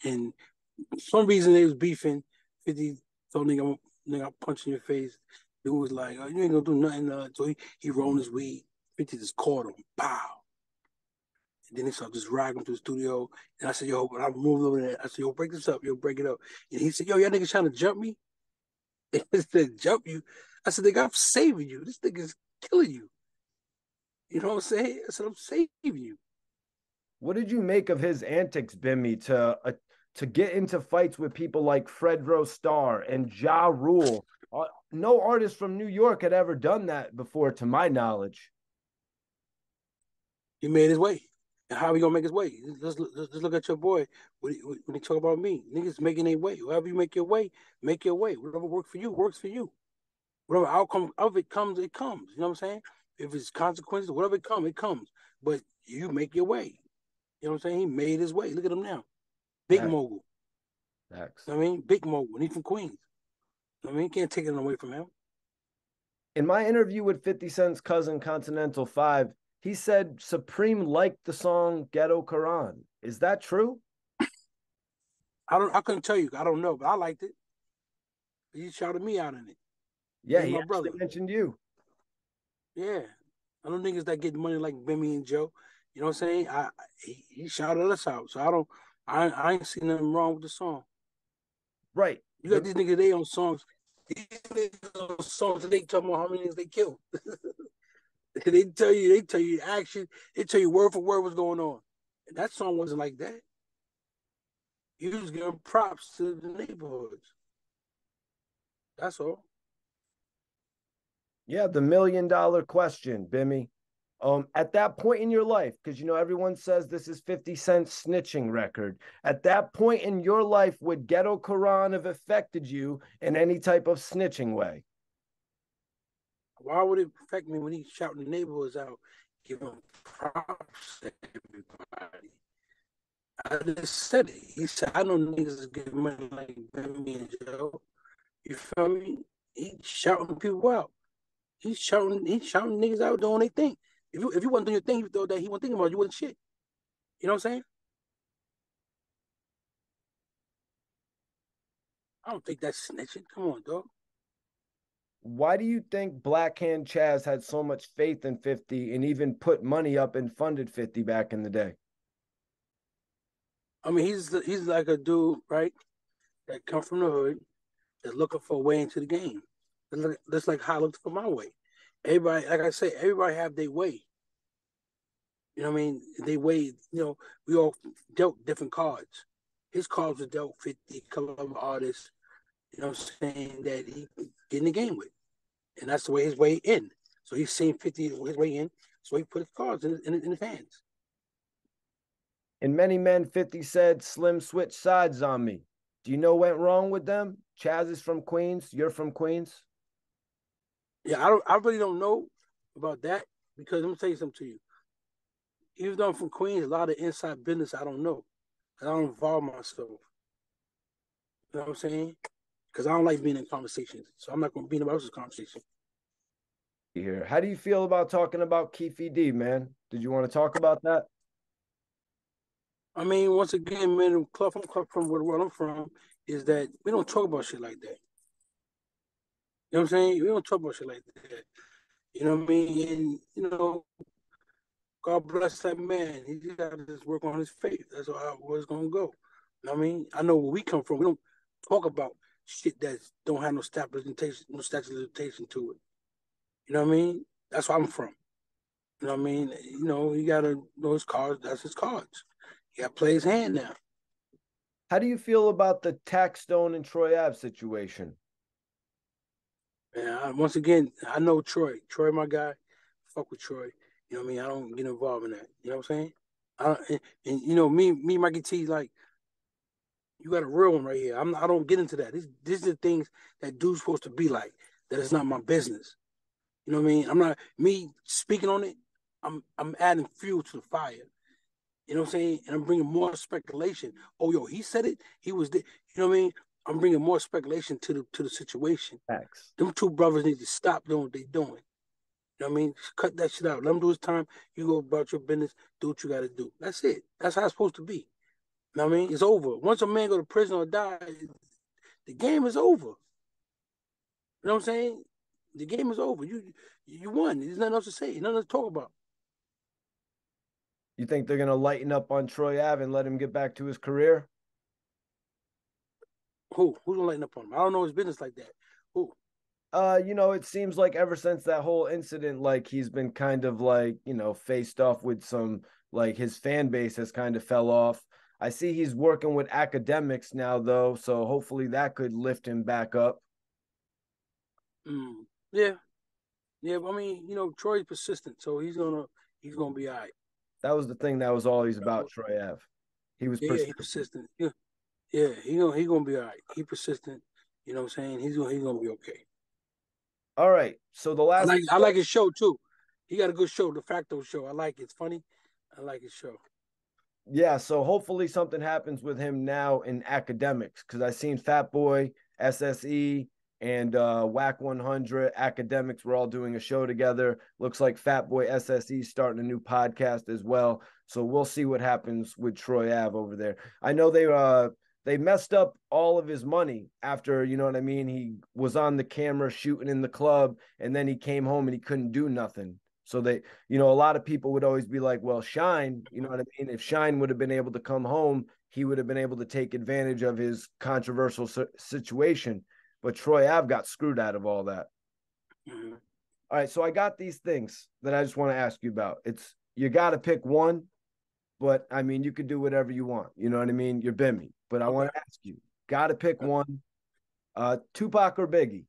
And for some reason they was beefing. 50 told nigga, I'll punch in your face. Dude was like, oh, you ain't gonna do nothing. So he rolled his weed. 50 just caught him. Pow. And then they started just ragging to the studio. And I said, yo, when I moved over there, I said, yo, break this up. Yo, break it up. And he said, yo, y'all niggas trying to jump me? He said, jump you? I said, nigga, I'm saving you. This nigga's killing you. You know what I'm saying? I said, I'm saving you. What did you make of his antics, Bimmy, to get into fights with people like Fredro Starr and Ja Rule? No artist from New York had ever done that before, to my knowledge. He made his way. And how he gonna make his way? Let's look at your boy when he talk about me. Niggas making their way. However you make your way, make your way. Whatever works for you, works for you. Whatever outcome of it comes, it comes. You know what I'm saying? If it's consequences, whatever it comes, it comes. But you make your way. You know what I'm saying? He made his way. Look at him now. Big Facts. mogul. Facts. You know what I mean? Big mogul. And he's from Queens. You know what I mean? Can't take it away from him. In my interview with 50 Cent's cousin Continental 5, he said Supreme liked the song Ghetto Quran. Is that true? I couldn't tell you. I don't know, but I liked it. He shouted me out in it. Yeah, He's he my actually brother. mentioned you. Yeah. I know niggas that get money like Bimmy and Joe. You know what I'm saying? He shouted us out. So I ain't seen nothing wrong with the song. Right. You got But these niggas they on songs. These niggas on songs that they talking about how many niggas they killed. They tell you action, they tell you word for word what's going on. And that song wasn't like that. He was giving props to the neighborhoods. That's all. yeah, the $1 million question, Bimmy. At that point in your life, because you know everyone says this is 50 Cent's snitching record. At that point in your life, would Ghetto Quran have affected you in any type of snitching way? Why would it affect me when he's shouting the neighborhoods out, giving props to everybody? I just said it. He said, I know niggas is getting money like Bimmy and Joe. You feel me? He shouting people out. He's shouting niggas out doing their thing. If you wasn't doing your thing, you thought that he wasn't thinking about you, wasn't shit. You know what I'm saying? I don't think that's snitching. Come on, dog. Why do you think Black Hand Chaz had so much faith in 50 and even put money up and funded 50 back in the day? I mean, he's like a dude, right? That come from the hood, that's looking for a way into the game. That's like how I looked for my way. Everybody, like I say, everybody have their way. You know what I mean? They weighed, we all dealt different cards. His cards were dealt 50 color artists, you know what I'm saying, that he get in the game with. And that's the way his way in. So he's seen 50 his way in. So he put his cards in his hands. In Many Men, 50 said, Slim switched sides on me. Do you know what went wrong with them? Chaz is from Queens. You're from Queens. Yeah, I really don't know about that because I'm gonna tell you something to you. Even though I'm from Queens, a lot of inside business I don't know. I don't involve myself. You know what I'm saying? Because I don't like being in conversations. So I'm not gonna be in about this conversation. Here. How do you feel about talking about Keefe D, man? Did you want to talk about that? I mean, once again, man, I'm from where I'm from, is that we don't talk about shit like that. You know what I'm saying? We don't talk about shit like that. You know what I mean? And God bless that man. He just got to just work on his faith. That's where it's gonna go. You know what I mean? I know where we come from. We don't talk about shit that don't have no statute of limitation to it. You know what I mean? That's where I'm from. You know what I mean? He gotta know his cards. That's his cards. He got to play his hand now. How do you feel about the Taxstone and Troy Ave situation? And once again, I know Troy. Troy, my guy. Fuck with Troy. You know what I mean? I don't get involved in that. You know what I'm saying? Me, Mikey T, like, you got a real one right here. I don't get into that. These are the things that dude's supposed to be like. That it's not my business. You know what I mean? I'm not me speaking on it. I'm adding fuel to the fire. You know what I'm saying? And I'm bringing more speculation. Oh, yo, he said it. He was there. You know what I mean? I'm bringing more speculation to the situation. Facts. Them two brothers need to stop doing what they doing. You know what I mean? Just cut that shit out. Let them do his time. You go about your business. Do what you got to do. That's it. That's how it's supposed to be. You know what I mean? It's over. Once a man go to prison or die, the game is over. You know what I'm saying? The game is over. You won. There's nothing else to say. Nothing else to talk about. You think they're gonna lighten up on Troy Ave and let him get back to his career? Who? Who's gonna lighten up on him? I don't know his business like that. Who? It seems like ever since that whole incident, like he's been kind of like, faced off with some, like his fan base has kind of fell off. I see he's working with academics now though, so hopefully that could lift him back up. Yeah, yeah. But I mean, Troy's persistent, so he's gonna be all right. That was the thing that was always about Troy Ave. He was Yeah, he persistent. persistent. Yeah, yeah. He gonna be all right. He persistent. You know what I'm saying? He's gonna be okay. All right. So the I last like I like his show too. He got a good show, the Facto show. I like it. It's funny. I like his show. Yeah, so hopefully something happens with him now in academics because I seen Fat Boy, SSE, and Whack 100 academics were all doing a show together. Looks like Fat Boy SSE starting a new podcast as well. So we'll see what happens with Troy Ave over there. I know they messed up all of his money after, you know what I mean? He was on the camera shooting in the club and then he came home and he couldn't do nothing. So a lot of people would always be like, well, Shine, you know what I mean? If Shine would have been able to come home, he would have been able to take advantage of his controversial situation. But Troy Ave got screwed out of all that. Mm-hmm. All right. So I got these things that I just want to ask you about. You got to pick one, but I mean, you could do whatever you want. You know what I mean? You're Bimmy. But I want to ask you, got to pick one, Tupac or Biggie?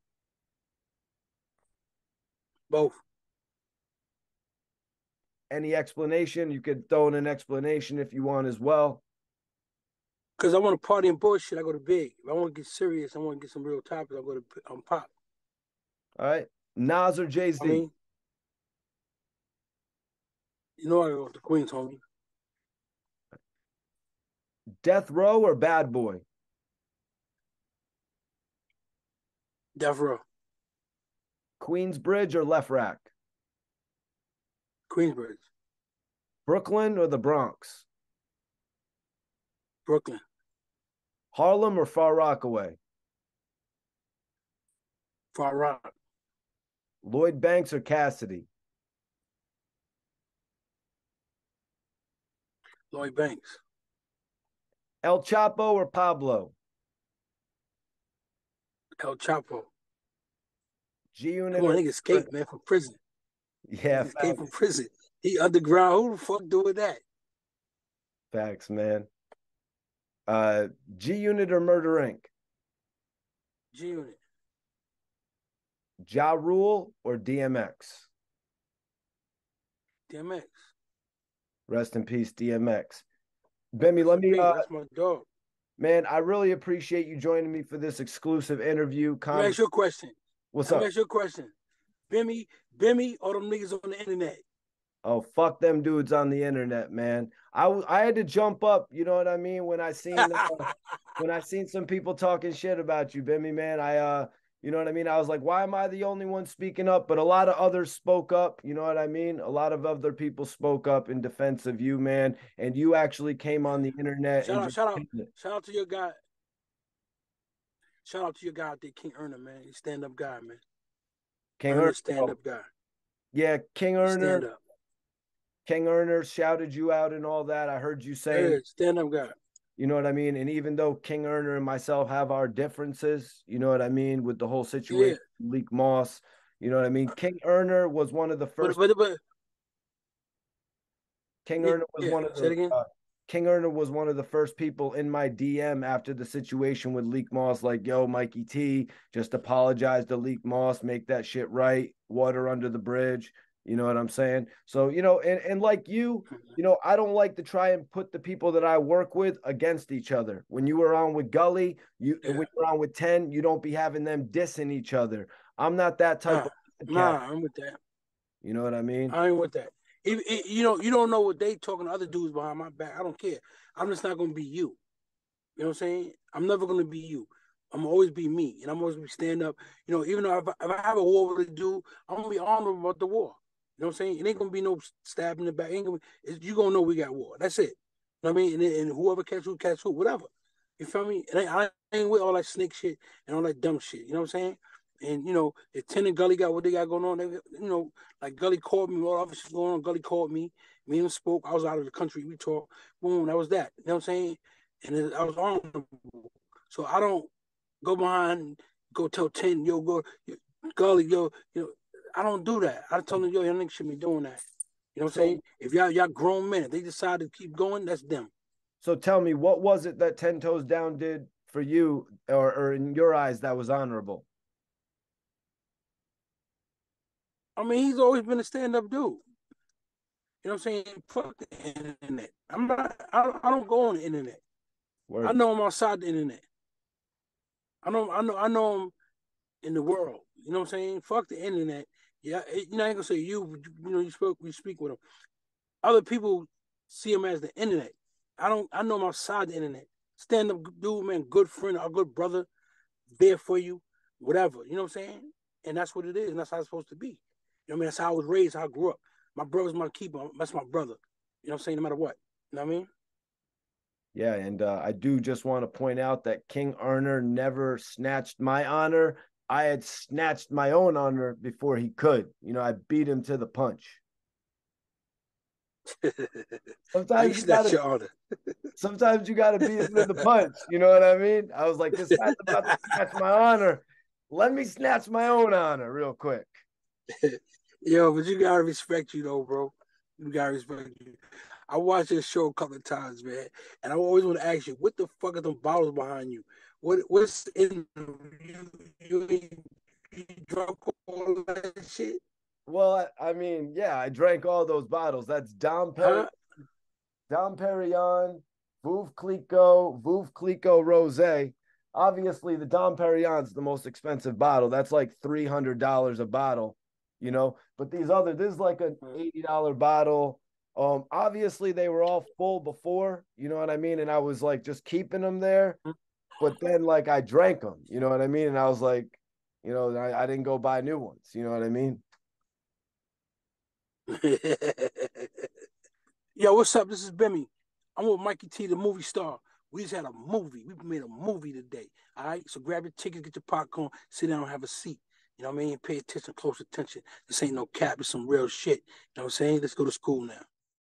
Both. Any explanation? You could throw in an explanation if you want as well. Because I want to party and bullshit, I go to Big. If I want to get serious, I want to get some real topics, I go to Pop. All right. Nas or Jay I Z? mean, I go to Queens, homie. Death Row or Bad Boy? Death Row. Queensbridge or Left Rack? Queensbridge. Brooklyn or the Bronx? Brooklyn. Harlem or Far Rockaway? Far Rock. Lloyd Banks or Cassidy? Lloyd Banks. El Chapo or Pablo? El Chapo. G Unit Come on, or nigga escaped, man, from prison. yeah, He escaped from prison. He underground. Who the fuck doing that? Facts, man. G Unit or Murder Inc. G Unit. Ja Rule or DMX. DMX. Rest in peace, DMX. Bimmy, Rest let in me peace. That's my dog. man, I really appreciate you joining me for this exclusive interview. Let me ask you a question. What's Let me up? ask you a question. Bimmy, all them niggas on the internet. Oh, fuck them dudes on the internet, man. I had to jump up, you know what I mean, when I seen some people talking shit about you, Bimmy, man. You know what I mean? I was like, why am I the only one speaking up? But a lot of others spoke up, you know what I mean? A lot of other people spoke up in defense of you, man. And you actually came on the internet and just shout out to your guy. Shout out to your guy out there, King Erner, man. He's stand-up guy, man. King Erner, Erner. stand-up guy. Yeah, King Erner. Stand up. King Erner shouted you out and all that. I heard you saying, Yeah, stand-up guy. you know what I mean? And even though King Erner and myself have our differences, you know what I mean, with the whole situation, Yeah. Leak Moss, you know what I mean? King Erner was one of the first. King Yeah, Erner was one of say it the again. King Erner was one of the first people in my DM after the situation with Leak Moss, like, yo, Mikey T, just apologize to Leak Moss, make that shit right, water under the bridge. You know what I'm saying? So, you know, and like you know, I don't like to try and put the people that I work with against each other. When you were on with Gully, when you're on with 10, you don't be having them dissing each other. I'm not that type of cat. I'm with that. You know what I mean? I ain't with that. You know, you don't know what they talking to other dudes behind my back. I don't care. I'm just not gonna be you. You know what I'm saying? I'm never gonna be you. I'm always be me, and I'm always be stand up. You know, even though if I have a war with a dude, I'm gonna be honorable about the war. You know what I'm saying? It ain't gonna be no stab in the back. You gonna know we got war. That's it. You know what I mean? And whoever catch who, whatever. You feel me? And I ain't with all that snake shit and all that dumb shit. You know what I'm saying? And you know, if Ten and Gully got what they got going on, you know, like Gully called me, all other shit going on. Gully called me. Me and him spoke. I was out of the country. We talked. Boom, that was that. You know what I'm saying? And I was honorable. So I don't go behind, go tell 10, yo, go, Gully, yo, I don't do that. I told them, yo, y'all niggas should be doing that. You know what I'm saying? If y'all grown men, if they decide to keep going, that's them. So tell me, what was it that 10 Toes Down did for you, or in your eyes, that was honorable? I mean, he's always been a stand-up dude. You know what I'm saying? Fuck the internet. I don't go on the internet. I Word. know him outside the internet. I know him in the world. You know what I'm saying? Fuck the internet. Yeah, you know, I ain't gonna say you know, we speak with him. Other people see him as the internet. I know him outside the internet. Stand up dude, man, good friend, a good brother, there for you, whatever. You know what I'm saying? And that's what it is, and that's how it's supposed to be. You know what I mean? That's how I was raised, how I grew up. My brother's my keeper. That's my brother. You know what I'm saying? No matter what. You know what I mean? Yeah, and I do just want to point out that King Erner never snatched my honor. I had snatched my own honor before he could. You know, I beat him to the punch. How you Sometimes you snatch gotta your honor? sometimes you gotta beat him to the punch. You know what I mean? I was like, this guy's about to snatch my honor. Let me snatch my own honor real quick. Yo, but you gotta respect you though, bro. You gotta respect you. I watched this show a couple of times, man, and I always want to ask you, what the fuck are them bottles behind you? What's in you drunk all that shit? Well, I mean, yeah, I drank all those bottles. That's Huh? Dom Perignon, Veuve Clicquot Rosé. Obviously, the Dom Perignon's the most expensive bottle. That's like $300 a bottle, you know. But this is like an $80 bottle. Obviously they were all full before, you know what I mean, and I was like just keeping them there. But then like I drank them, you know what I mean, and I was like, you know, I didn't go buy new ones, you know what I mean. Yo, what's up? This is Bimmy. I'm with Mikey T, the movie star. We just had a movie. We made a movie today. All right. So grab your tickets, get your popcorn, sit down, have a seat. You know what I mean? Pay attention, close attention. This ain't no cap. It's some real shit. You know what I'm saying? Let's go to school now.